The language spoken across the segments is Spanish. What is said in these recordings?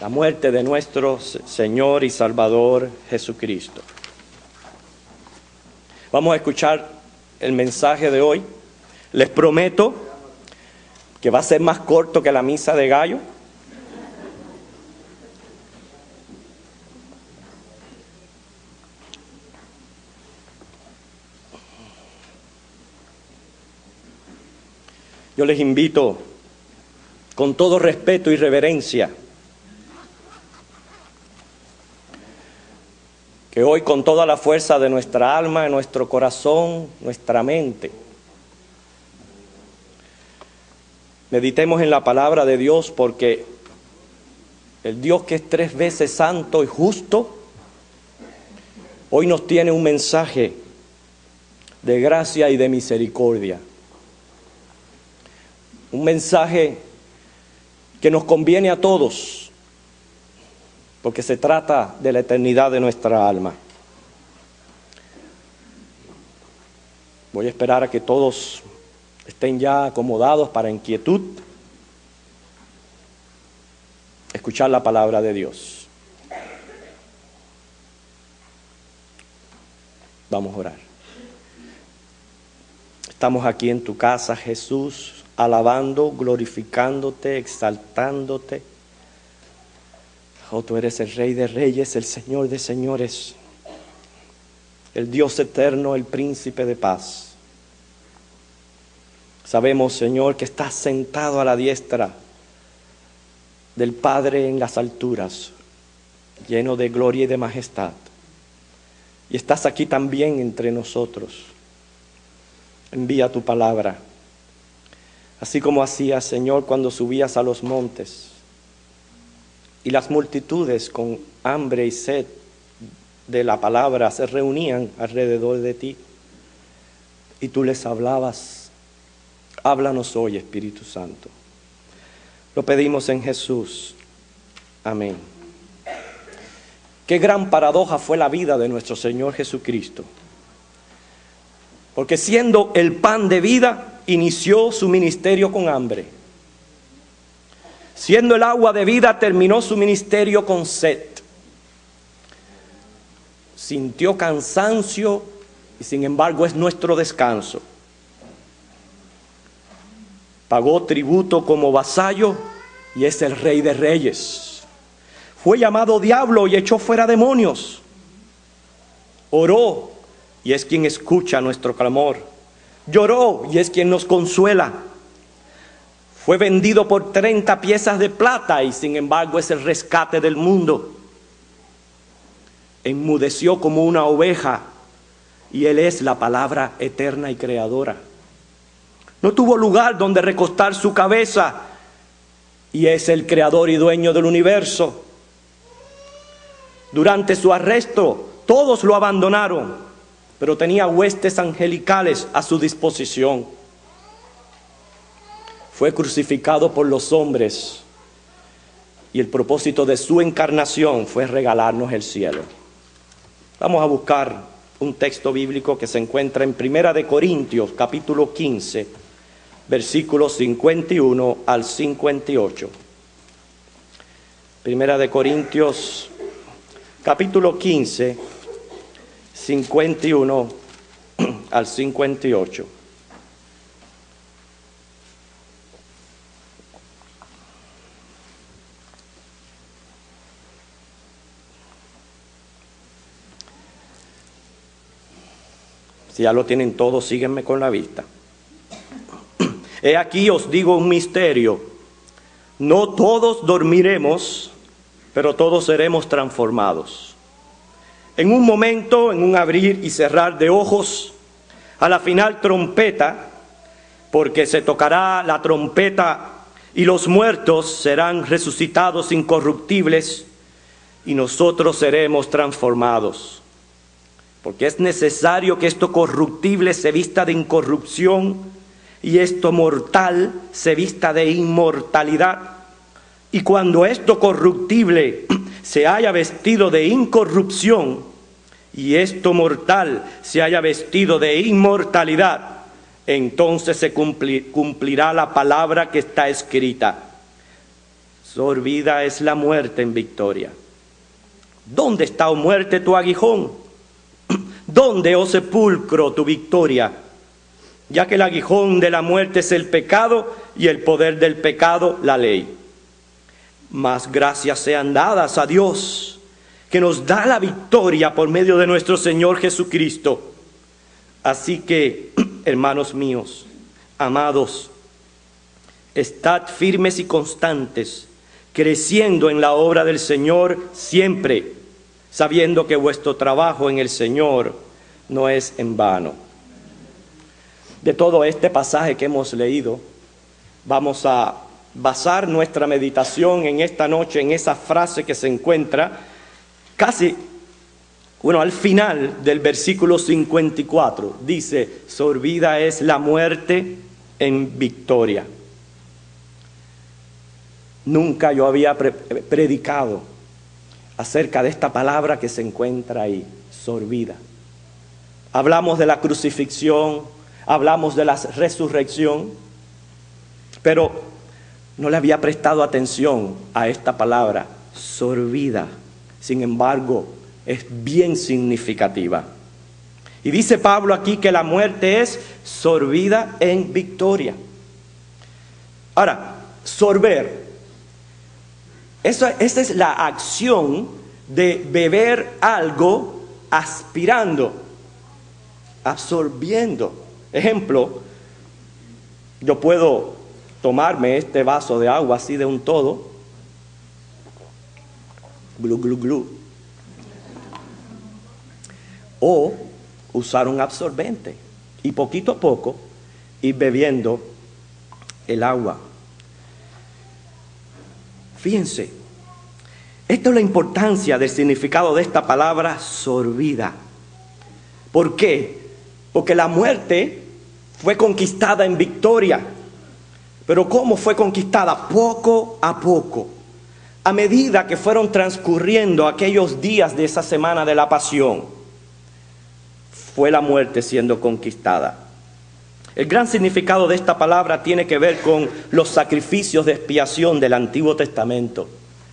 la muerte de nuestro Señor y Salvador Jesucristo. Vamos a escuchar el mensaje de hoy. Les prometo que va a ser más corto que la misa de gallo. Yo les invito con todo respeto y reverencia que hoy, con toda la fuerza de nuestra alma, de nuestro corazón, nuestra mente, meditemos en la palabra de Dios, porque el Dios que es 3 veces santo y justo, hoy nos tiene un mensaje de gracia y de misericordia. Un mensaje que nos conviene a todos, porque se trata de la eternidad de nuestra alma. Voy a esperar a que todos estén ya acomodados para, en quietud, escuchar la palabra de Dios. Vamos a orar. Estamos aquí en tu casa, Jesús, alabando, glorificándote, exaltándote. Oh, tú eres el Rey de Reyes, el Señor de Señores, el Dios eterno, el Príncipe de paz. Sabemos, Señor, que estás sentado a la diestra del Padre en las alturas, lleno de gloria y de majestad. Y estás aquí también entre nosotros. Envía tu palabra, así como hacías, Señor, cuando subías a los montes y las multitudes con hambre y sed de la palabra se reunían alrededor de ti y tú les hablabas. Háblanos hoy, Espíritu Santo. Lo pedimos en Jesús. Amén. Qué gran paradoja fue la vida de nuestro Señor Jesucristo. Porque siendo el pan de vida, inició su ministerio con hambre. Siendo el agua de vida, terminó su ministerio con sed. Sintió cansancio y sin embargo es nuestro descanso. Pagó tributo como vasallo y es el Rey de Reyes. Fue llamado diablo y echó fuera demonios. Oró y es quien escucha nuestro clamor. Lloró y es quien nos consuela. Fue vendido por 30 piezas de plata y sin embargo es el rescate del mundo. Enmudeció como una oveja y Él es la palabra eterna y creadora. No tuvo lugar donde recostar su cabeza y es el creador y dueño del universo. Durante su arresto todos lo abandonaron, pero tenía huestes angelicales a su disposición. Fue crucificado por los hombres y el propósito de su encarnación fue regalarnos el cielo. Vamos a buscar un texto bíblico que se encuentra en 1 Corintios, capítulo 15, versículos 51 al 58. 1 Corintios, capítulo 15, 51 al 58. Si ya lo tienen todos, síguenme con la vista. He aquí os digo un misterio. No todos dormiremos, pero todos seremos transformados. En un momento, en un abrir y cerrar de ojos, a la final trompeta, porque se tocará la trompeta y los muertos serán resucitados incorruptibles y nosotros seremos transformados. Porque es necesario que esto corruptible se vista de incorrupción y esto mortal se vista de inmortalidad. Y cuando esto corruptible se haya vestido de incorrupción y esto mortal se haya vestido de inmortalidad, entonces se cumplirá la palabra que está escrita. sorbida es la muerte en victoria. ¿Dónde está, oh muerte, tu aguijón? ¿Dónde, oh sepulcro, tu victoria? Ya que el aguijón de la muerte es el pecado y el poder del pecado la ley. Mas gracias sean dadas a Dios, que nos da la victoria por medio de nuestro Señor Jesucristo. Así que, hermanos míos, amados, estad firmes y constantes, creciendo en la obra del Señor siempre, sabiendo que vuestro trabajo en el Señor no es en vano. De todo este pasaje que hemos leído, vamos a basar nuestra meditación en esta noche en esa frase que se encuentra casi, al final del versículo 54. Dice, sorbida es la muerte en victoria. Nunca yo había predicado acerca de esta palabra que se encuentra ahí, sorbida. Hablamos de la crucifixión, hablamos de la resurrección, pero no le había prestado atención a esta palabra, sorbida. Sin embargo, es bien significativa. Y dice Pablo aquí que la muerte es sorbida en victoria. Ahora, sorber, esa es la acción de beber algo aspirando, absorbiendo. Ejemplo, yo puedo tomarme este vaso de agua así de un todo, glu, glu, glu, o usar un absorbente y poquito a poco ir bebiendo el agua. Fíjense, esta es la importancia del significado de esta palabra sorbida. ¿Por qué? Porque la muerte fue conquistada en victoria. Pero ¿cómo fue conquistada? Poco a poco. A medida que fueron transcurriendo aquellos días de esa semana de la pasión, fue la muerte siendo conquistada. El gran significado de esta palabra tiene que ver con los sacrificios de expiación del Antiguo Testamento.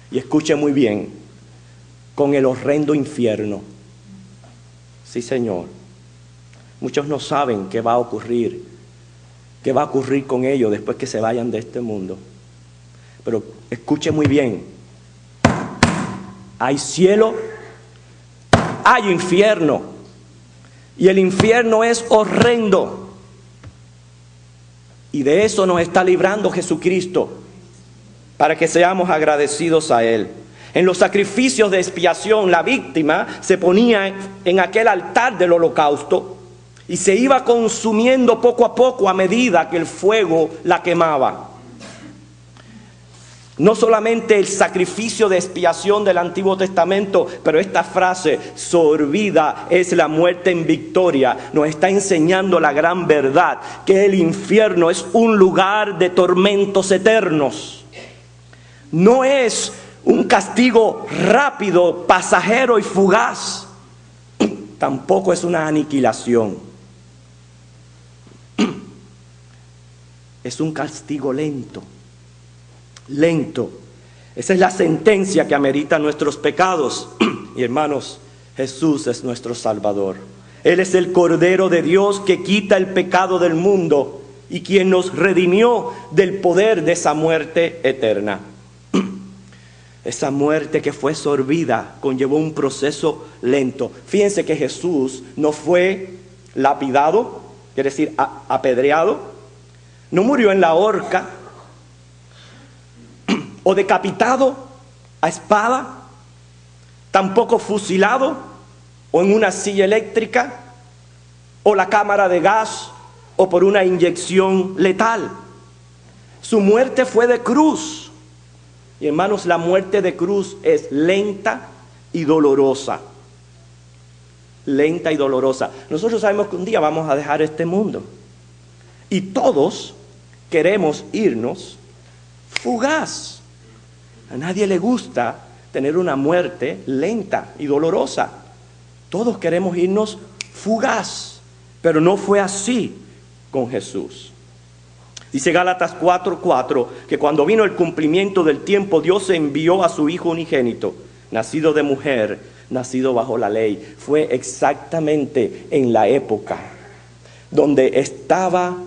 Y escuche muy bien, con el horrendo infierno. Sí, Señor. Muchos no saben qué va a ocurrir con ellos después que se vayan de este mundo. Pero escuche muy bien, hay cielo, hay infierno, y el infierno es horrendo. Y de eso nos está librando Jesucristo, para que seamos agradecidos a Él. En los sacrificios de expiación, la víctima se ponía en aquel altar del holocausto y se iba consumiendo poco a poco a medida que el fuego la quemaba. No solamente el sacrificio de expiación del Antiguo Testamento, pero esta frase, sorbida es la muerte en victoria, nos está enseñando la gran verdad, que el infierno es un lugar de tormentos eternos. No es un castigo rápido, pasajero y fugaz. Tampoco es una aniquilación. Es un castigo lento. Lento. Esa es la sentencia que amerita nuestros pecados. Y hermanos, Jesús es nuestro Salvador. Él es el Cordero de Dios que quita el pecado del mundo y quien nos redimió del poder de esa muerte eterna. Esa muerte que fue sorbida conllevó un proceso lento. Fíjense que Jesús no fue lapidado, quiere decir apedreado, no murió en la horca, o decapitado a espada, tampoco fusilado, o en una silla eléctrica, o la cámara de gas, o por una inyección letal. Su muerte fue de cruz. Y hermanos, la muerte de cruz es lenta y dolorosa. Lenta y dolorosa. Nosotros sabemos que un día vamos a dejar este mundo. Y todos queremos irnos fugaz. A nadie le gusta tener una muerte lenta y dolorosa. Todos queremos irnos fugaz. Pero no fue así con Jesús. Dice Gálatas 4:4 que cuando vino el cumplimiento del tiempo, Dios envió a su Hijo unigénito, nacido de mujer, nacido bajo la ley. Fue exactamente en la época donde estaba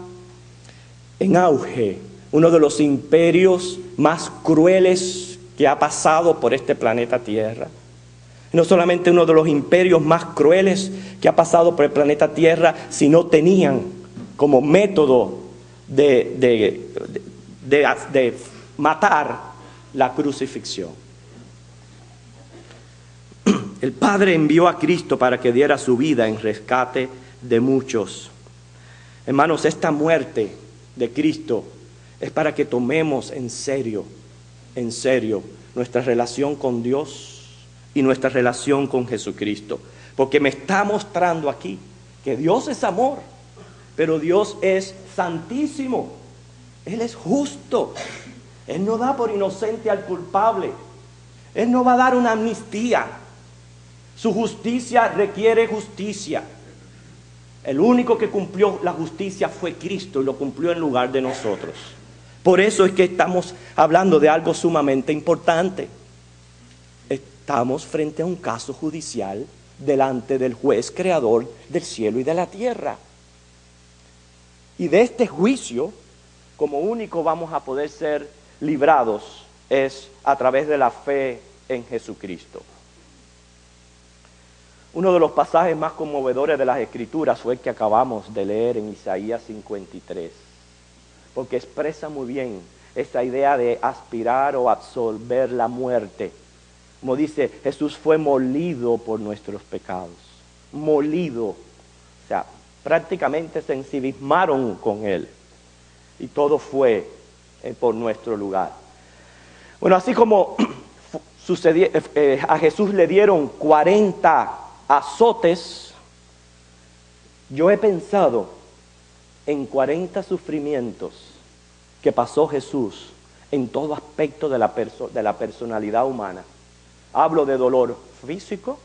en auge uno de los imperios más crueles que ha pasado por este planeta Tierra. No solamente uno de los imperios más crueles que ha pasado por el planeta Tierra, sino tenían como método de matar la crucifixión. El Padre envió a Cristo para que diera su vida en rescate de muchos. Hermanos, esta muerte de Cristo es para que tomemos en serio nuestra relación con Dios y nuestra relación con Jesucristo. Porque me está mostrando aquí que Dios es amor, pero Dios es santísimo. Él es justo. Él no da por inocente al culpable. Él no va a dar una amnistía. Su justicia requiere justicia. El único que cumplió la justicia fue Cristo y lo cumplió en lugar de nosotros. Por eso es que estamos hablando de algo sumamente importante. Estamos frente a un caso judicial delante del juez creador del cielo y de la tierra. Y de este juicio, como único vamos a poder ser librados, es a través de la fe en Jesucristo. Uno de los pasajes más conmovedores de las Escrituras fue el que acabamos de leer en Isaías 53, porque expresa muy bien esa idea de aspirar o absolver la muerte. Como dice, Jesús fue molido por nuestros pecados, molido, o sea, prácticamente se ensimismaron con Él, y todo fue por nuestro lugar. Bueno, así como a Jesús le dieron 40 azotes, yo he pensado en 40 sufrimientos que pasó Jesús en todo aspecto de la personalidad humana. Hablo de dolor físico,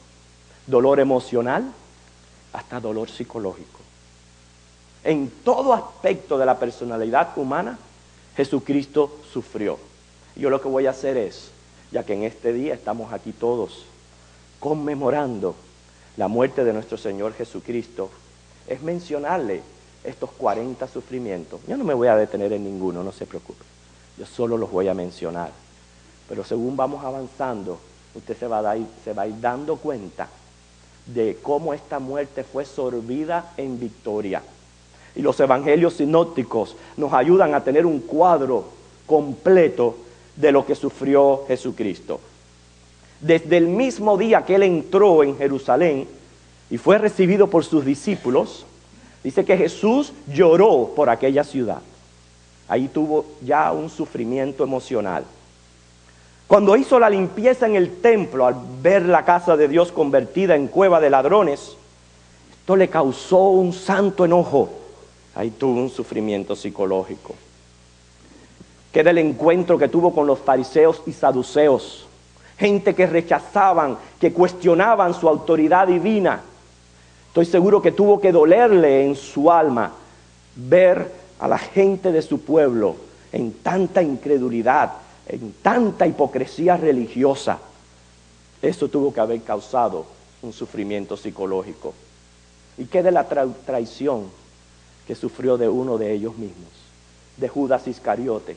dolor emocional, hasta dolor psicológico. En todo aspecto de la personalidad humana, Jesucristo sufrió. Yo lo que voy a hacer es, ya que en este día estamos aquí todos conmemorando la muerte de nuestro Señor Jesucristo, es mencionarle estos 40 sufrimientos. Yo no me voy a detener en ninguno, no se preocupe. Yo solo los voy a mencionar. Pero según vamos avanzando, usted se va a ir dando cuenta de cómo esta muerte fue sorbida en victoria. Y los evangelios sinópticos nos ayudan a tener un cuadro completo de lo que sufrió Jesucristo. Desde el mismo día que Él entró en Jerusalén y fue recibido por sus discípulos, dice que Jesús lloró por aquella ciudad. Ahí tuvo ya un sufrimiento emocional. Cuando hizo la limpieza en el templo, al ver la casa de Dios convertida en cueva de ladrones, esto le causó un santo enojo. Ahí tuvo un sufrimiento psicológico. Que del encuentro que tuvo con los fariseos y saduceos, gente que rechazaban, que cuestionaban su autoridad divina. Estoy seguro que tuvo que dolerle en su alma ver a la gente de su pueblo en tanta incredulidad, en tanta hipocresía religiosa. Eso tuvo que haber causado un sufrimiento psicológico. ¿Y qué de la traición que sufrió de uno de ellos mismos, de Judas Iscariote?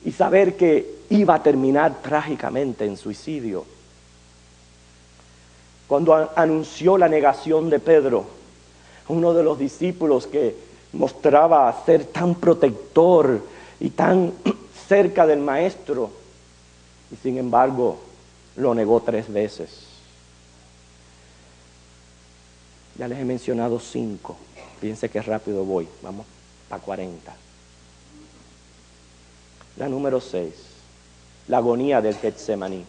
Y saber que iba a terminar trágicamente en suicidio. Cuando anunció la negación de Pedro, uno de los discípulos que mostraba ser tan protector y tan cerca del maestro, y sin embargo lo negó 3 veces. Ya les he mencionado 5. Fíjense qué rápido voy, vamos a 40. La número 6, la agonía del Getsemaní.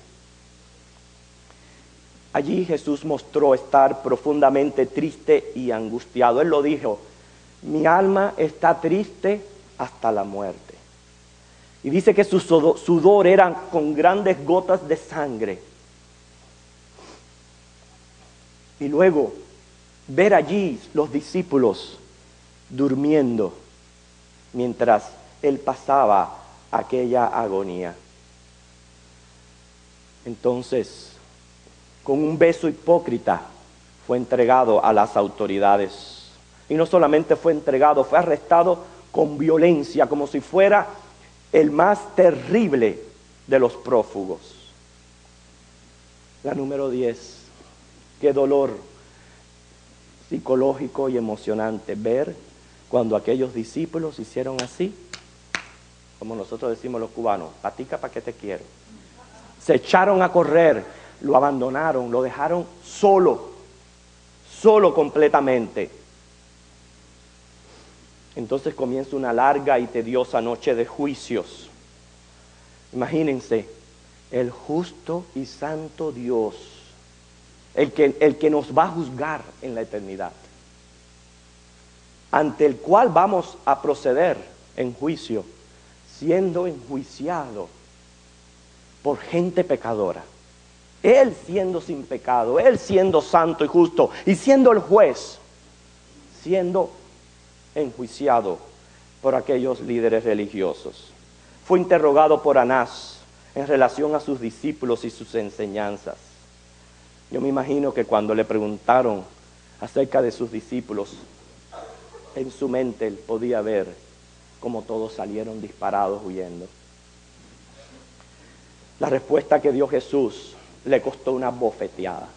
Allí Jesús mostró estar profundamente triste y angustiado. Él lo dijo, mi alma está triste hasta la muerte. Y dice que su sudor eran con grandes gotas de sangre. Y luego ver allí los discípulos durmiendo. mientras él pasaba aquella agonía. Entonces, con un beso hipócrita, fue entregado a las autoridades. Y no solamente fue entregado, fue arrestado con violencia, como si fuera el más terrible de los prófugos. La número 10, qué dolor psicológico y emocionante ver cuando aquellos discípulos hicieron así, como nosotros decimos los cubanos, patica pa' que te quiero. Se echaron a correr, lo abandonaron, lo dejaron solo completamente. Entonces comienza una larga y tediosa noche de juicios. Imagínense, el justo y santo Dios, el que nos va a juzgar en la eternidad, ante el cual vamos a proceder en juicio, siendo enjuiciado por gente pecadora. Él siendo sin pecado, Él siendo santo y justo, y siendo el juez, siendo enjuiciado por aquellos líderes religiosos. Fue interrogado por Anás en relación a sus discípulos y sus enseñanzas. Yo me imagino que cuando le preguntaron acerca de sus discípulos, en su mente él podía ver cómo todos salieron disparados huyendo. La respuesta que dio Jesús le costó una bofeteada.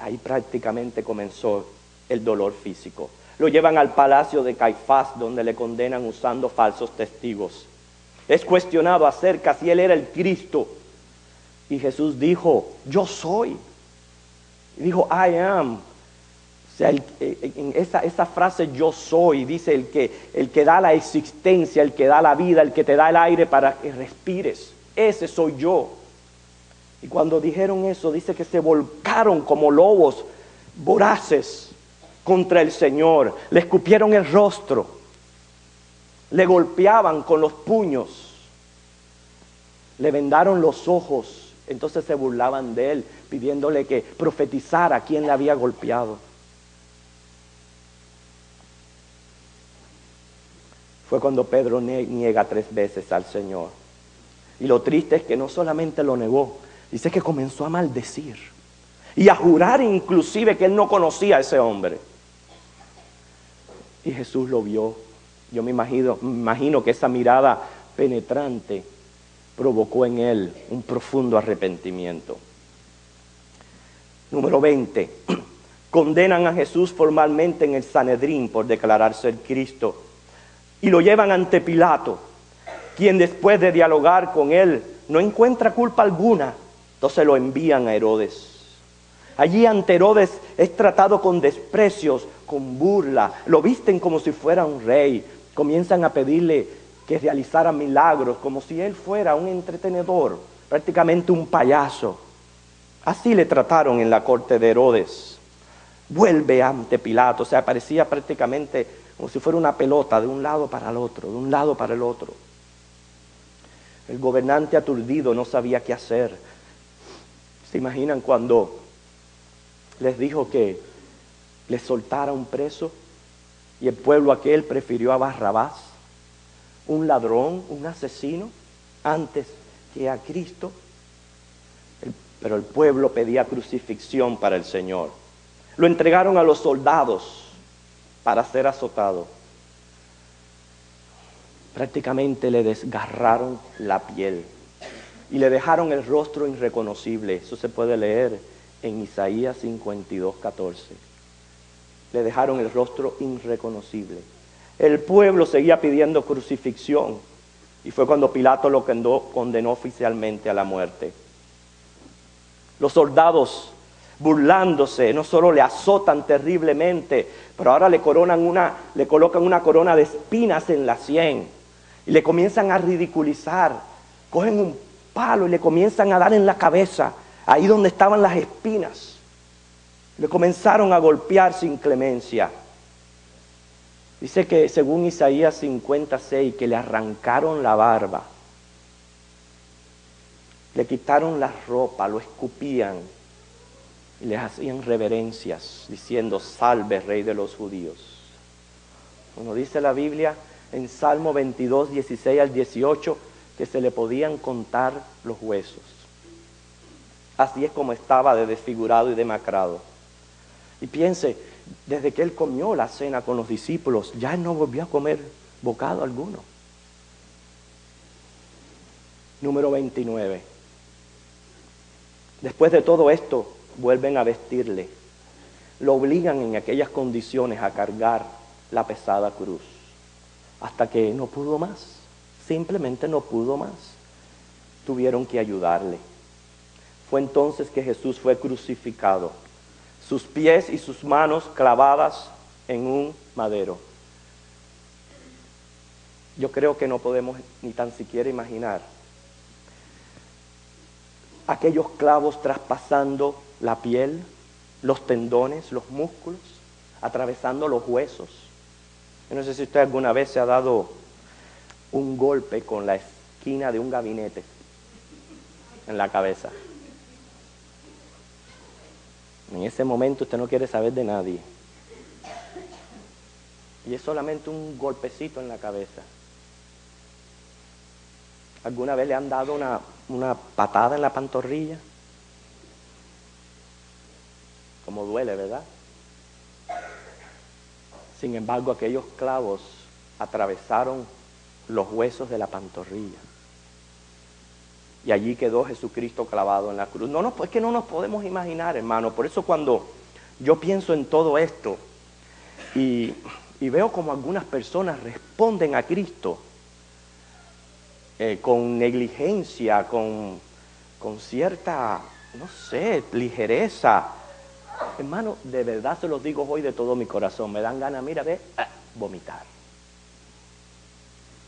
Ahí prácticamente comenzó el dolor físico. Lo llevan al palacio de Caifás, donde le condenan usando falsos testigos. Es cuestionado acerca si él era el Cristo. Y Jesús dijo, yo soy. Y dijo, I am. O sea, en esa frase yo soy, dice el que da la existencia, el que da la vida, el que te da el aire para que respires. Ese soy yo. Y cuando dijeron eso, dice que se volcaron como lobos voraces contra el Señor. Le escupieron el rostro, le golpeaban con los puños, le vendaron los ojos. Entonces se burlaban de él, pidiéndole que profetizara quién le había golpeado. Fue cuando Pedro niega 3 veces al Señor. Y lo triste es que no solamente lo negó, dice que comenzó a maldecir y a jurar inclusive que él no conocía a ese hombre. Y Jesús lo vio. Yo me imagino que esa mirada penetrante provocó en él un profundo arrepentimiento. Número 20. Condenan a Jesús formalmente en el Sanedrín por declararse el Cristo. Y lo llevan ante Pilato, quien después de dialogar con él no encuentra culpa alguna. Entonces lo envían a Herodes. Allí ante Herodes es tratado con desprecios, con burla. Lo visten como si fuera un rey. Comienzan a pedirle que realizara milagros, como si él fuera un entretenedor, prácticamente un payaso. Así le trataron en la corte de Herodes. Vuelve ante Pilato, o sea, parecía prácticamente como si fuera una pelota de un lado para el otro, de un lado para el otro. El gobernante aturdido no sabía qué hacer. ¿Se imaginan cuando les dijo que les soltara un preso y el pueblo aquel prefirió a Barrabás, un ladrón, un asesino, antes que a Cristo? Pero el pueblo pedía crucifixión para el Señor. Lo entregaron a los soldados para ser azotado. Prácticamente le desgarraron la piel y le dejaron el rostro irreconocible. Eso se puede leer en Isaías 52:14. Le dejaron el rostro irreconocible. El pueblo seguía pidiendo crucifixión y fue cuando Pilato lo condenó oficialmente a la muerte. Los soldados, burlándose, no solo le azotan terriblemente, pero ahora le colocan una corona de espinas en la sien y le comienzan a ridiculizar. Cogen un palo y le comienzan a dar en la cabeza, ahí donde estaban las espinas. Le comenzaron a golpear sin clemencia. Dice que según Isaías 56, que le arrancaron la barba, le quitaron la ropa, lo escupían y les hacían reverencias diciendo: salve, Rey de los judíos. Como dice la Biblia en Salmo 22, 16 al 18, que se le podían contar los huesos. Así es como estaba de desfigurado y demacrado. Y piense, desde que él comió la cena con los discípulos, ya no volvió a comer bocado alguno. Número 29. Después de todo esto, vuelven a vestirle. Lo obligan en aquellas condiciones a cargar la pesada cruz. Hasta que no pudo más. Simplemente no pudo más. Tuvieron que ayudarle. Fue entonces que Jesús fue crucificado. Sus pies y sus manos clavadas en un madero. Yo creo que no podemos ni tan siquiera imaginar aquellos clavos traspasando la piel, los tendones, los músculos, atravesando los huesos. Yo no sé si usted alguna vez se ha dado un golpe con la esquina de un gabinete en la cabeza. En ese momento usted no quiere saber de nadie. Y es solamente un golpecito en la cabeza. ¿Alguna vez le han dado una patada en la pantorrilla? Como duele, ¿verdad? Sin embargo, aquellos clavos atravesaron los huesos de la pantorrilla. Y allí quedó Jesucristo clavado en la cruz. Es que no nos podemos imaginar, hermano. Por eso cuando yo pienso en todo esto y veo como algunas personas responden a Cristo con negligencia, con cierta, no sé, ligereza. Hermano, de verdad se los digo hoy de todo mi corazón. Me dan ganas, mira, de vomitar.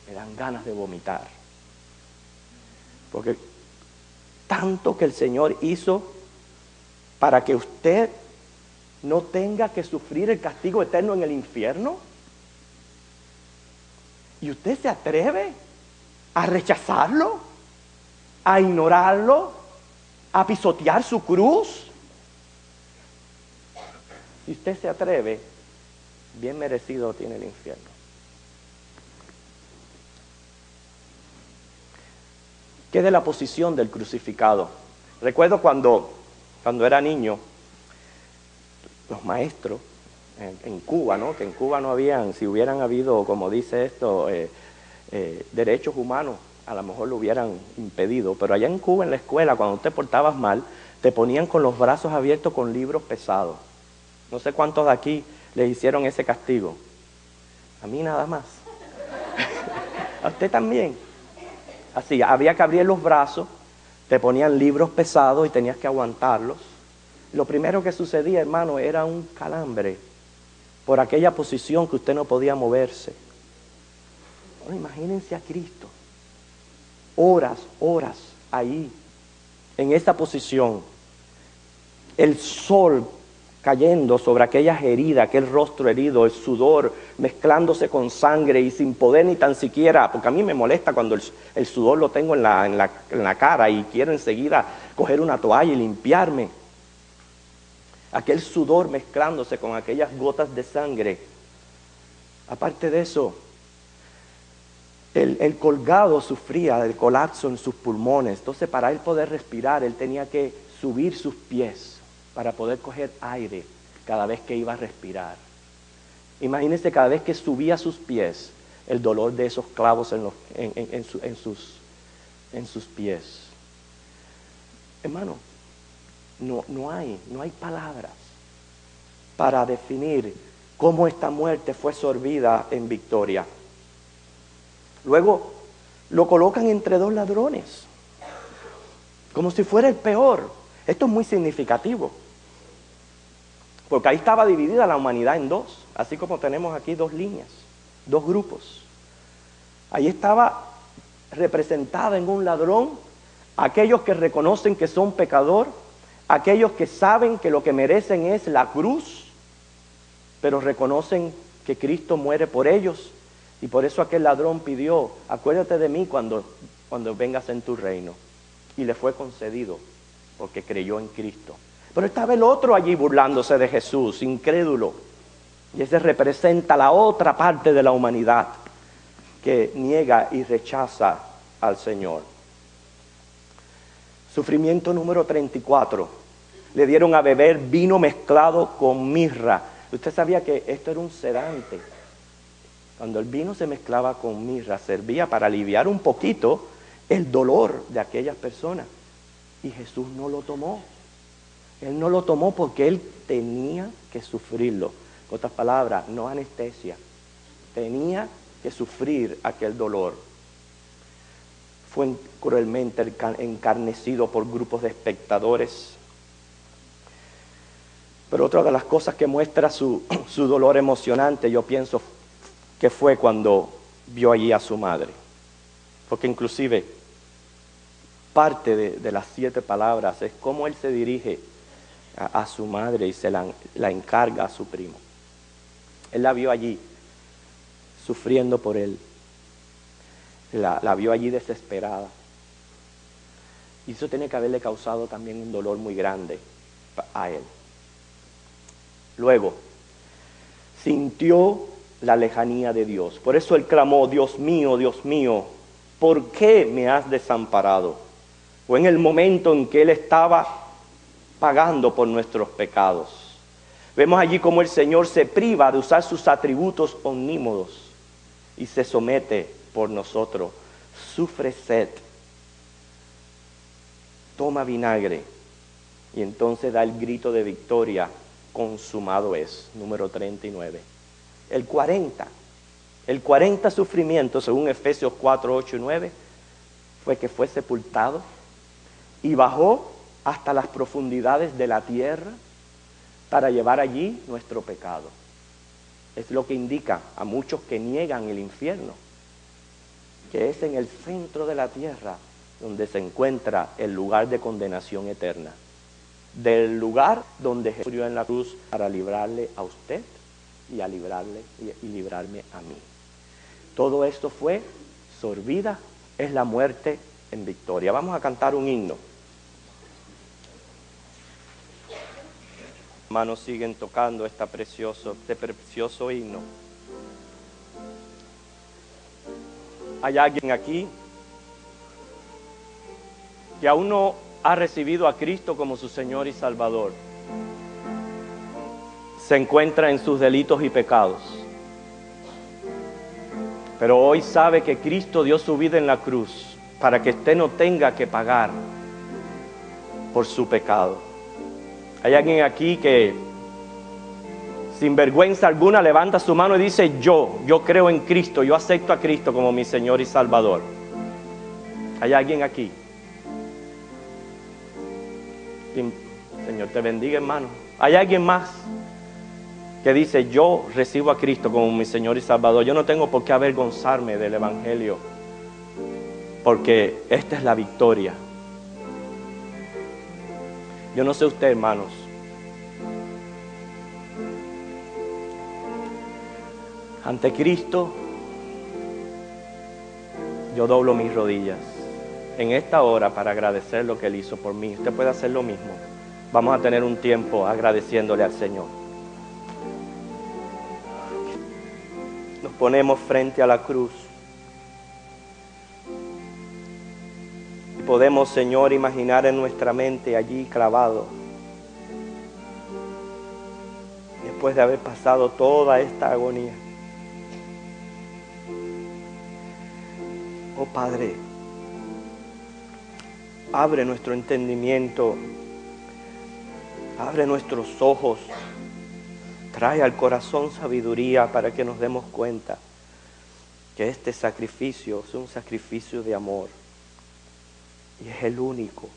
Me dan ganas de vomitar. Porque tanto que el Señor hizo para que usted no tenga que sufrir el castigo eterno en el infierno. ¿Y usted se atreve a rechazarlo? ¿A ignorarlo? ¿A pisotear su cruz? Si usted se atreve, bien merecido tiene el infierno. ¿Qué de la posición del crucificado? Recuerdo cuando era niño, los maestros en Cuba, ¿no? Que en Cuba no habían, si hubieran habido, como dice esto, derechos humanos, a lo mejor lo hubieran impedido. Pero allá en Cuba, en la escuela, cuando te portabas mal, te ponían con los brazos abiertos con libros pesados. No sé cuántos de aquí les hicieron ese castigo. A mí nada más. A usted también. Así, había que abrir los brazos, te ponían libros pesados y tenías que aguantarlos. Lo primero que sucedía, hermano, era un calambre por aquella posición que usted no podía moverse. Bueno, imagínense a Cristo, horas ahí, en esa posición, el sol cayendo sobre aquellas heridas, aquel rostro herido, el sudor mezclándose con sangre y sin poder ni tan siquiera, porque a mí me molesta cuando el sudor lo tengo en la cara y quiero enseguida coger una toalla y limpiarme. Aquel sudor mezclándose con aquellas gotas de sangre. Aparte de eso, el colgado sufría del colapso en sus pulmones. Entonces, para él poder respirar, él tenía que subir sus pies para poder coger aire cada vez que iba a respirar. Imagínense cada vez que subía sus pies, el dolor de esos clavos en sus pies. Hermano, no hay palabras para definir cómo esta muerte fue sorbida en victoria. Luego lo colocan entre dos ladrones, como si fuera el peor. Esto es muy significativo, porque ahí estaba dividida la humanidad en dos, así como tenemos aquí dos líneas, dos grupos. Ahí estaba representada en un ladrón aquellos que reconocen que son pecador, aquellos que saben que lo que merecen es la cruz, pero reconocen que Cristo muere por ellos, y por eso aquel ladrón pidió, acuérdate de mí cuando vengas en tu reino, y le fue concedido, porque creyó en Cristo. Pero estaba el otro allí burlándose de Jesús, incrédulo, Y ese representa la otra parte de la humanidad que niega y rechaza al Señor. Sufrimiento número 34. Le dieron a beber vino mezclado con mirra. Usted sabía que esto era un sedante. Cuando el vino se mezclaba con mirra, servía para aliviar un poquito el dolor de aquellas personas. Y Jesús no lo tomó. Él no lo tomó porque él tenía que sufrirlo. En otras palabras, no anestesia. Tenía que sufrir aquel dolor. Fue cruelmente encarnecido por grupos de espectadores. Pero otra de las cosas que muestra su dolor emocionante, yo pienso que fue cuando vio allí a su madre. Porque inclusive parte de las 7 palabras es cómo él se dirige a su madre y se la encarga a su primo. Él la vio allí sufriendo por él. La vio allí desesperada. Y eso tiene que haberle causado también un dolor muy grande a él. Luego, sintió la lejanía de Dios. Por eso él clamó, Dios mío, ¿por qué me has desamparado? O en el momento en que él estaba pagando por nuestros pecados. Vemos allí cómo el Señor se priva de usar sus atributos omnímodos y se somete por nosotros. Sufre sed, toma vinagre y entonces da el grito de victoria. Consumado es, número 39. El 40 sufrimiento, según Efesios 4, 8 y 9, fue que fue sepultado y bajó hasta las profundidades de la tierra para llevar allí nuestro pecado. Es lo que indica a muchos que niegan el infierno, que es en el centro de la tierra donde se encuentra el lugar de condenación eterna. Del lugar donde Jesús murió en la cruz para librarle a usted y a librarme a mí. Todo esto fue sorbida, es la muerte en victoria. Vamos a cantar un himno. Hermanos, siguen tocando este precioso himno. ¿Hay alguien aquí que aún no ha recibido a Cristo como su Señor y Salvador? Se encuentra en sus delitos y pecados, pero hoy sabe que Cristo dio su vida en la cruz para que usted no tenga que pagar por su pecado. Hay alguien aquí que sin vergüenza alguna levanta su mano y dice: yo creo en Cristo, yo acepto a Cristo como mi Señor y Salvador. ¿Hay alguien aquí? Señor te bendiga, hermano. ¿Hay alguien más que dice: yo recibo a Cristo como mi Señor y Salvador? Yo no tengo por qué avergonzarme del Evangelio, porque esta es la victoria. Yo no sé usted, hermanos, ante Cristo yo doblo mis rodillas en esta hora para agradecer lo que Él hizo por mí. Usted puede hacer lo mismo. Vamos a tener un tiempo agradeciéndole al Señor. Nos ponemos frente a la cruz y podemos, Señor, imaginar en nuestra mente allí clavado, después de haber pasado toda esta agonía. Oh Padre, abre nuestro entendimiento, abre nuestros ojos, trae al corazón sabiduría para que nos demos cuenta que este sacrificio es un sacrificio de amor y es el único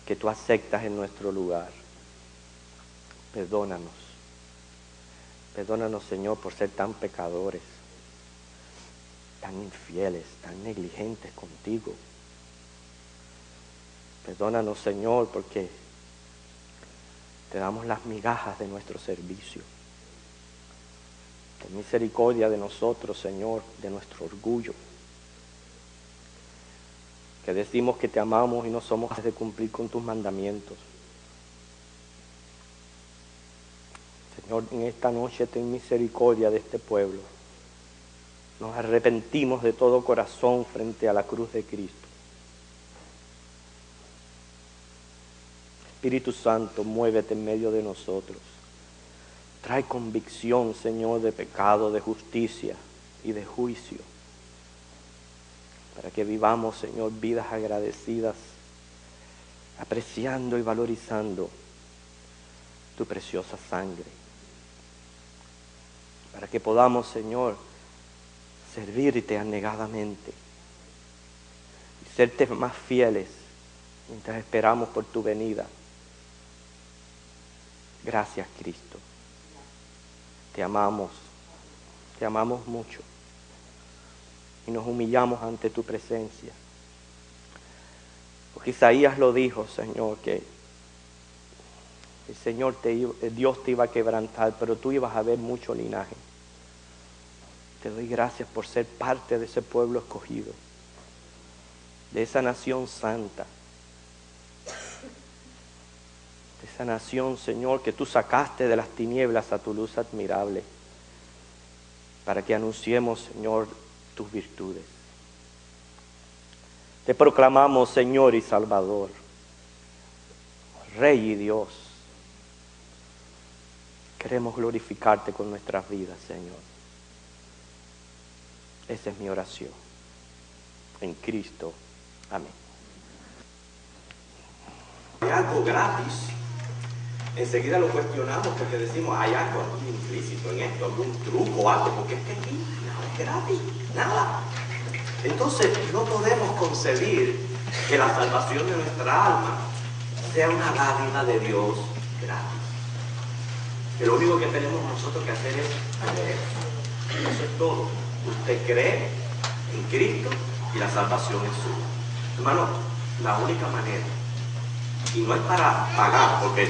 que tú aceptas en nuestro lugar. Perdónanos, Señor, por ser tan pecadores, tan infieles, tan negligentes contigo. Perdónanos, Señor, porque te damos las migajas de nuestro servicio. Ten misericordia de nosotros, Señor, de nuestro orgullo, que decimos que te amamos y no somos capaces de cumplir con tus mandamientos. Señor, en esta noche ten misericordia de este pueblo. Nos arrepentimos de todo corazón frente a la cruz de Cristo. Espíritu Santo, muévete en medio de nosotros. Trae convicción, Señor, de pecado, de justicia y de juicio. Para que vivamos, Señor, vidas agradecidas, apreciando y valorizando tu preciosa sangre. Para que podamos, Señor, servirte anegadamente y serte más fieles mientras esperamos por tu venida. Gracias, Cristo. Te amamos mucho y nos humillamos ante tu presencia. Porque Isaías lo dijo, Señor, que el Señor Dios te iba a quebrantar, pero tú ibas a ver mucho linaje. Te doy gracias por ser parte de ese pueblo escogido, de esa nación santa, de esa nación, Señor, que tú sacaste de las tinieblas a tu luz admirable, para que anunciemos, Señor, tus virtudes. Te proclamamos, Señor y Salvador, Rey y Dios. Queremos glorificarte con nuestras vidas, Señor. Esa es mi oración. En Cristo. Amén. Hay algo gratis. Enseguida lo cuestionamos porque decimos, hay algo aquí implícito en esto, algún truco o algo, porque es que aquí nada es gratis, nada. Entonces no podemos concebir que la salvación de nuestra alma sea una dádiva de Dios gratis. Que lo único que tenemos nosotros que hacer es creer. Eso es todo. Usted cree en Cristo y la salvación es suya. Hermano, la única manera, y no es para pagar, porque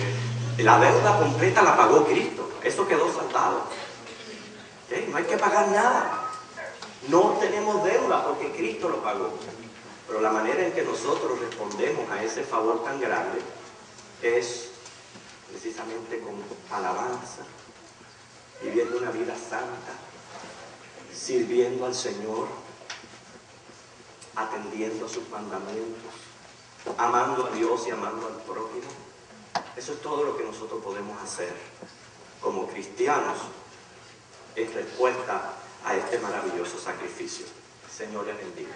la deuda completa la pagó Cristo, eso quedó saldado. ¿Sí? No hay que pagar nada. No tenemos deuda porque Cristo lo pagó. Pero la manera en que nosotros respondemos a ese favor tan grande es precisamente con alabanza, viviendo una vida santa, sirviendo al Señor, atendiendo a sus mandamientos, amando a Dios y amando al prójimo. Eso es todo lo que nosotros podemos hacer como cristianos en respuesta a este maravilloso sacrificio. Señor les bendiga.